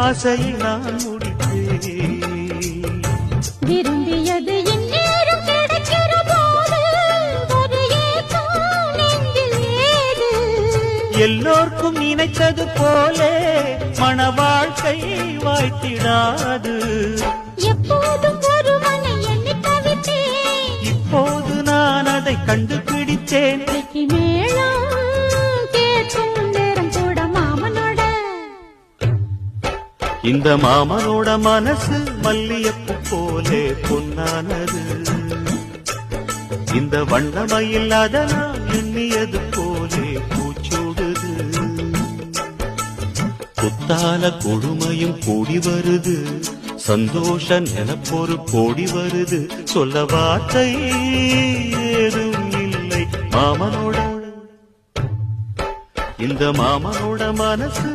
ஆசையை நான் முடித்தேன். விரும்பியது இந்நேரம் கிடைக்கிற போது ஒரு ஏக்கம் நெஞ்சில் ஏது? எல்லோர்க்கும் நினைத்தது போலே மன வாழ்க்கை வாய்த்திடாது. எப்போதும் ஒருவனை எண்ணி தவித்தேன், இப்போது நான் அதை கண்டுபிடித்தேன். வெற்றி மேளம் கேட்கும் நேரம் கூட மாமனோட. இந்த மாமனோட மனசு மல்லியப்பு போலே பொன்னானது. இந்த வண்ணமயில் அதனால் எண்ணியது போலே பூச்சூடுது. குத்தால கொடுமையும் கூடி வருது, சந்தோஷ நினப்பொரு கோடி வருது. சொல்ல வார்த்தை ஏதும் இல்லை மாமனோட. இந்த மாமனோட மனசு